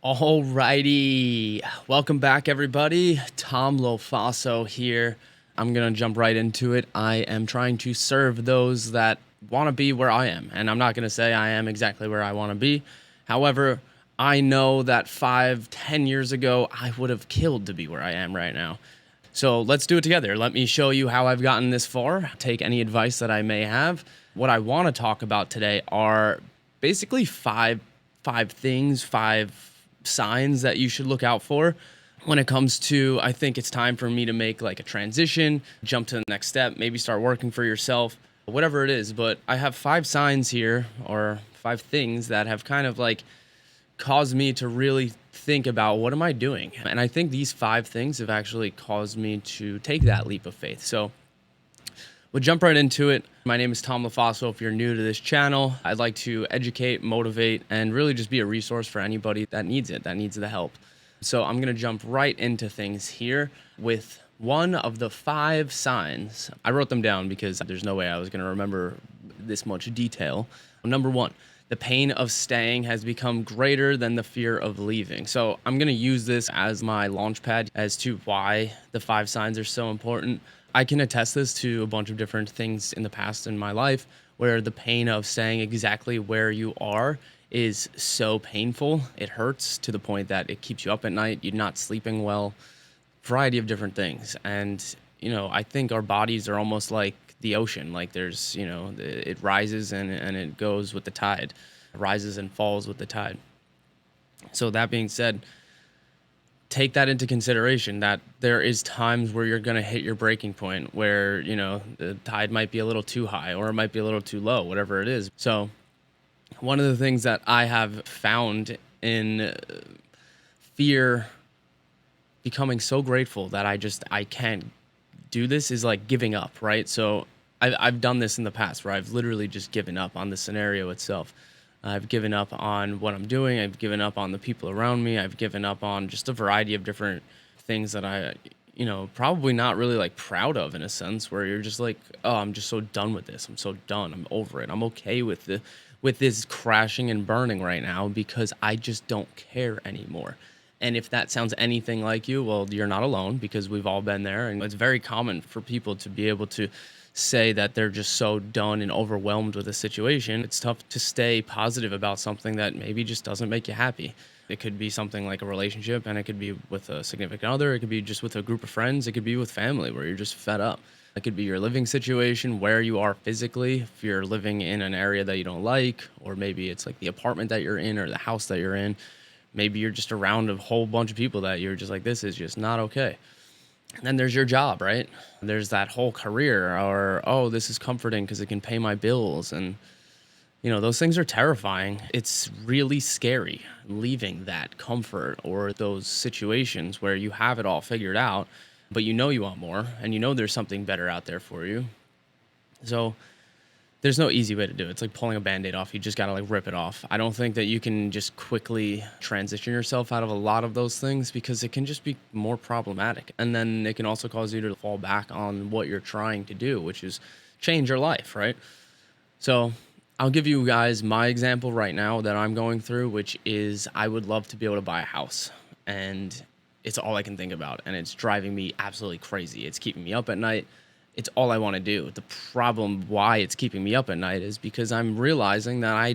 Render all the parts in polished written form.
Alrighty, welcome back everybody. Tom Lofaso here. I'm gonna jump right into it. I am trying to serve those that want to be where I am, and I'm not gonna say I am exactly where I want to be. However, I know that 5, 10 years ago, I would have killed to be where I am right now. So let's do it together. Let me show you how I've gotten this far. Take any advice that I may have. What I want to talk about today are basically five things, five signs that you should look out for when it comes to, I think it's time for me to make like a transition, jump to the next step, maybe start working for yourself, whatever it is. But I have 5 signs here, or 5 things that have kind of like caused me to really think about what am I doing? And I think these 5 things have actually caused me to take that leap of faith. So we'll jump right into it. My name is Tom Lofaso. If you're new to this channel, I'd like to educate, motivate, and really just be a resource for anybody that needs it, that needs the help. So I'm going to jump right into things here with one of the 5 signs. I wrote them down because there's no way I was going to remember this much detail. Number 1, the pain of staying has become greater than the fear of leaving. So I'm going to use this as my launch pad as to why the 5 signs are so important. I can attest this to a bunch of different things in the past in my life where the pain of staying exactly where you are is so painful. It hurts to the point that it keeps you up at night. You're not sleeping well, variety of different things. And, I think our bodies are almost like the ocean. Like there's, it rises and it goes with the tide, it rises and falls with the tide. So that being said, take that into consideration that there is times where you're going to hit your breaking point where, the tide might be a little too high or it might be a little too low, whatever it is. So one of the things that I have found in fear becoming so grateful that I can't do this is like giving up, right? So I've done this in the past where I've literally just given up on the scenario itself. I've given up on what I'm doing. I've given up on the people around me. I've given up on just a variety of different things that I, probably not really like proud of in a sense where you're just like, oh, I'm just so done with this. I'm so done. I'm over it. I'm okay with this crashing and burning right now because I just don't care anymore. And if that sounds anything like you, well, you're not alone because we've all been there. And it's very common for people to be able to say that they're just so done and overwhelmed with a situation. It's tough to stay positive about something that maybe just doesn't make you happy. It could be something like a relationship, and it could be with a significant other. It could be just with a group of friends. It could be with family where you're just fed up. It could be your living situation, where you are physically, if you're living in an area that you don't like, or maybe it's like the apartment that you're in or the house that you're in. Maybe you're just around a whole bunch of people that you're just like, this is just not okay. And then there's your job, right? There's that whole career, or, oh, this is comforting because it can pay my bills. And, those things are terrifying. It's really scary leaving that comfort or those situations where you have it all figured out, but you want more and there's something better out there for you. So there's no easy way to do it. It's like pulling a Band-Aid off. You just got to like rip it off. I don't think that you can just quickly transition yourself out of a lot of those things because it can just be more problematic. And then it can also cause you to fall back on what you're trying to do, which is change your life, right? So I'll give you guys my example right now that I'm going through, which is I would love to be able to buy a house. And it's all I can think about. And it's driving me absolutely crazy. It's keeping me up at night. It's all I want to do. The problem why it's keeping me up at night is because I'm realizing that I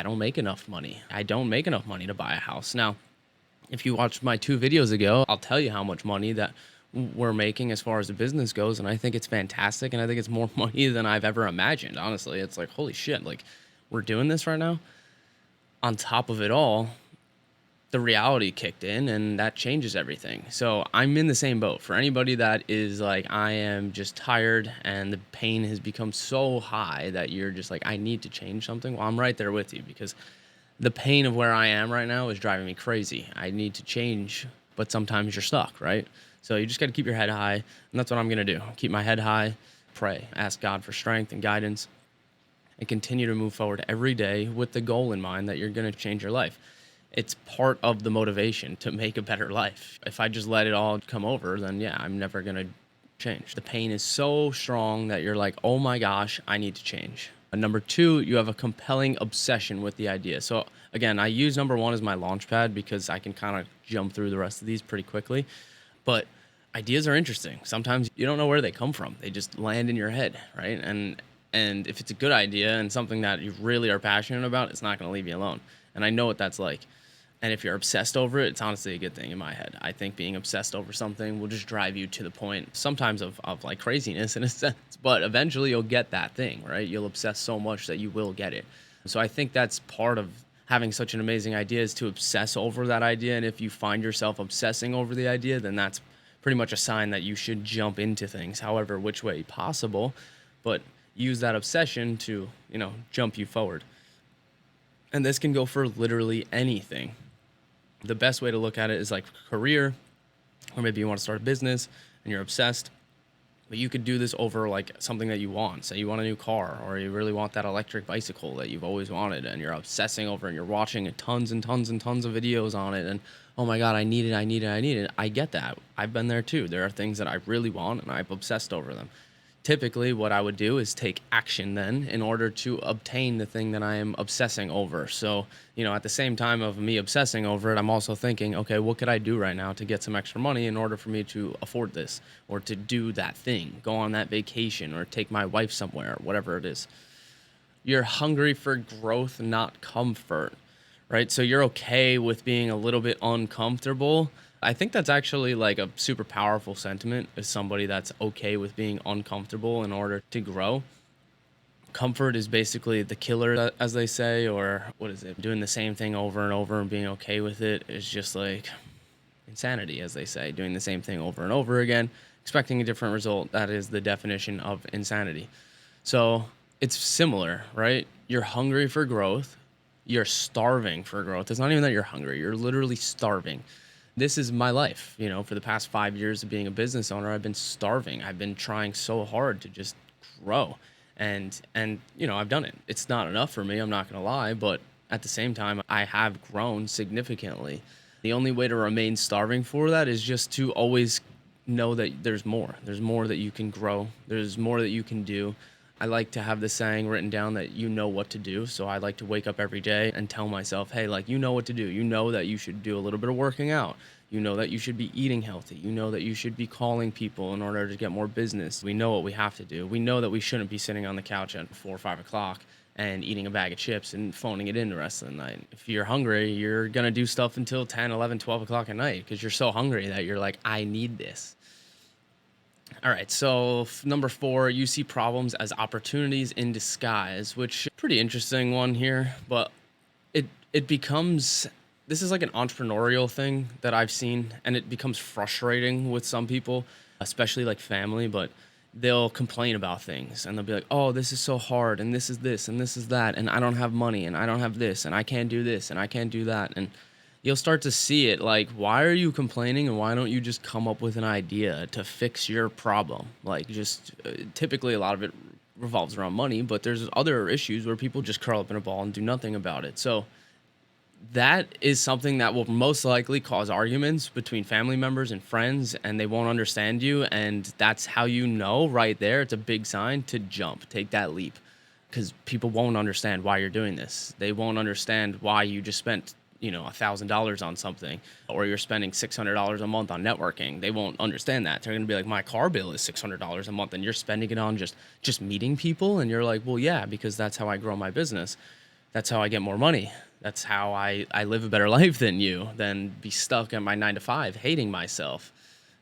don't make enough money. I don't make enough money to buy a house. Now, if you watched my 2 videos ago, I'll tell you how much money that we're making as far as the business goes. And I think it's fantastic. And I think it's more money than I've ever imagined. Honestly, it's like, holy shit, like we're doing this right now. On top of it all, the reality kicked in and that changes everything. So I'm in the same boat. For anybody that is like, I am just tired and the pain has become so high that you're just like, I need to change something. Well, I'm right there with you because the pain of where I am right now is driving me crazy. I need to change, but sometimes you're stuck, right? So you just got to keep your head high. And that's what I'm going to do. Keep my head high, pray, ask God for strength and guidance, and continue to move forward every day with the goal in mind that you're going to change your life. It's part of the motivation to make a better life. If I just let it all come over, then yeah, I'm never going to change. The pain is so strong that you're like, oh my gosh, I need to change. Number two, you have a compelling obsession with the idea. So again, I use number one as my launch pad because I can kind of jump through the rest of these pretty quickly. But ideas are interesting. Sometimes you don't know where they come from. They just land in your head, right? And if it's a good idea and something that you really are passionate about, it's not going to leave you alone. And I know what that's like. And if you're obsessed over it, it's honestly a good thing in my head. I think being obsessed over something will just drive you to the point sometimes of like craziness in a sense, but eventually you'll get that thing, right? You'll obsess so much that you will get it. So I think that's part of having such an amazing idea is to obsess over that idea. And if you find yourself obsessing over the idea, then that's pretty much a sign that you should jump into things, however, which way possible, but use that obsession to, jump you forward. And this can go for literally anything. The best way to look at it is like career, or maybe you want to start a business and you're obsessed, but you could do this over like something that you want. Say you want a new car, or you really want that electric bicycle that you've always wanted, and you're obsessing over, and you're watching tons and tons and tons of videos on it, and oh my God, I need it, I need it, I need it. I get that. I've been there too. There are things that I really want and I've obsessed over them. Typically, what I would do is take action then in order to obtain the thing that I am obsessing over. So, at the same time of me obsessing over it, I'm also thinking, okay, what could I do right now to get some extra money in order for me to afford this, or to do that thing, go on that vacation, or take my wife somewhere, whatever it is. You're hungry for growth, not comfort, right? So you're okay with being a little bit uncomfortable. I think that's actually like a super powerful sentiment, as somebody that's okay with being uncomfortable in order to grow. Comfort is basically the killer, as they say, or what is it? Doing the same thing over and over and being okay with it is just like insanity, as they say. Doing the same thing over and over again, expecting a different result. That is the definition of insanity. So it's similar, right? You're hungry for growth. You're starving for growth. It's not even that you're hungry. You're literally starving. This is my life. For the past 5 years of being a business owner, I've been starving. I've been trying so hard to just grow. And I've done it. It's not enough for me, I'm not going to lie, but at the same time, I have grown significantly. The only way to remain starving for that is just to always know that there's more. There's more that you can grow. There's more that you can do. I like to have this saying written down that you know what to do. So I like to wake up every day and tell myself, hey, like, you know what to do. You know that you should do a little bit of working out. You know that you should be eating healthy. You know that you should be calling people in order to get more business. We know what we have to do. We know that we shouldn't be sitting on the couch at 4 or 5 o'clock and eating a bag of chips and phoning it in the rest of the night. If you're hungry, you're going to do stuff until 10, 11, 12 o'clock at night because you're so hungry that you're like, I need this. All right, so number 4, you see problems as opportunities in disguise, which pretty interesting one here, but it becomes, this is like an entrepreneurial thing that I've seen, and it becomes frustrating with some people, especially like family, but they'll complain about things and they'll be like, oh, this is so hard, and this is that, and I don't have money, and I don't have this, and I can't do this, and I can't do that, and you'll start to see it like, why are you complaining, and why don't you just come up with an idea to fix your problem? Like, just typically a lot of it revolves around money, but there's other issues where people just curl up in a ball and do nothing about it. So that is something that will most likely cause arguments between family members and friends, and they won't understand you. And that's how you know right there, it's a big sign to jump, take that leap, because people won't understand why you're doing this. They won't understand why you just spent $1,000 on something, or you're spending $600 a month on networking. They won't understand that. They're going to be like, my car bill is $600 a month, and you're spending it on just meeting people. And you're like, well, yeah, because that's how I grow my business. That's how I get more money. That's how I live a better life than be stuck at my 9 to 5, hating myself.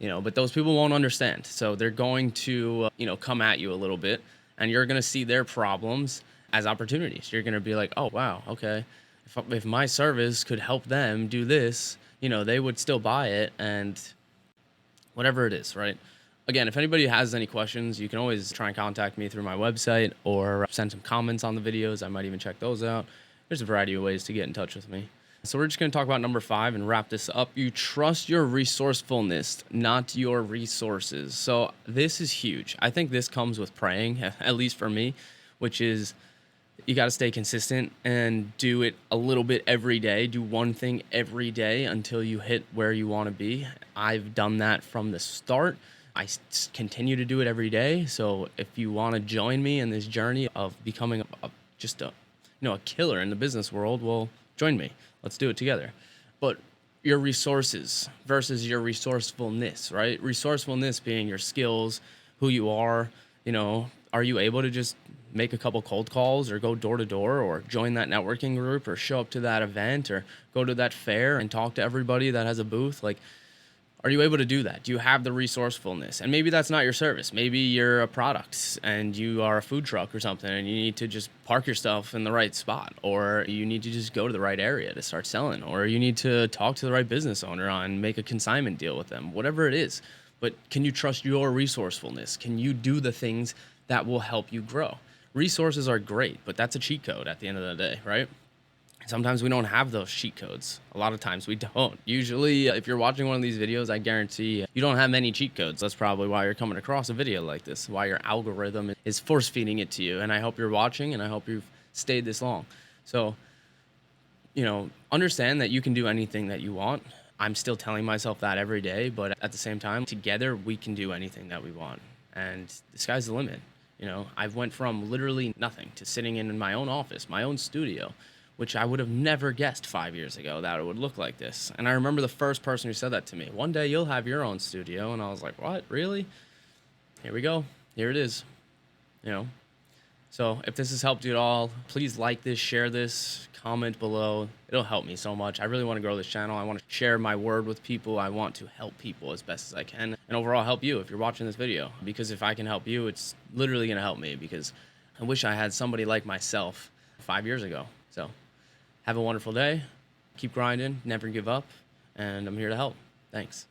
But those people won't understand. So they're going to, come at you a little bit, and you're going to see their problems as opportunities. You're going to be like, oh, wow, okay. If my service could help them do this, they would still buy it, and whatever it is, right? Again, if anybody has any questions, you can always try and contact me through my website or send some comments on the videos. I might even check those out. There's a variety of ways to get in touch with me. So we're just going to talk about number 5 and wrap this up. You trust your resourcefulness, not your resources. So this is huge. I think this comes with praying, at least for me, which is, you got to stay consistent and do it a little bit every day. Do one thing every day until you hit where you want to be. I've done that from the start. continue to do it every day. So if you want to join me in this journey of becoming just a a killer in the business world, well, join me. Let's do it together. But your resources versus your resourcefulness, right? Resourcefulness being your skills, who you are, are you able to just make a couple cold calls or go door to door or join that networking group or show up to that event or go to that fair and talk to everybody that has a booth? Like, are you able to do that? Do you have the resourcefulness? And maybe that's not your service. Maybe you're a product and you are a food truck or something and you need to just park yourself in the right spot, or you need to just go to the right area to start selling, or you need to talk to the right business owner and make a consignment deal with them, whatever it is. But can you trust your resourcefulness? Can you do the things that will help you grow? Resources are great, but that's a cheat code at the end of the day, right? Sometimes we don't have those cheat codes. A lot of times we don't. Usually, if you're watching one of these videos, I guarantee you don't have many cheat codes. That's probably why you're coming across a video like this, why your algorithm is force feeding it to you. And I hope you're watching and I hope you've stayed this long. So, understand that you can do anything that you want. I'm still telling myself that every day, but at the same time, together we can do anything that we want. And the sky's the limit. I've went from literally nothing to sitting in my own office, my own studio, which I would have never guessed 5 years ago that it would look like this. And I remember the first person who said that to me. One day you'll have your own studio. And I was like, what, really? Here we go. Here it is. So if this has helped you at all, please like this, share this, comment below. It'll help me so much. I really want to grow this channel. I want to share my word with people. I want to help people as best as I can. And overall help you if you're watching this video. Because if I can help you, it's literally going to help me, because I wish I had somebody like myself 5 years ago. So have a wonderful day. Keep grinding. Never give up. And I'm here to help. Thanks.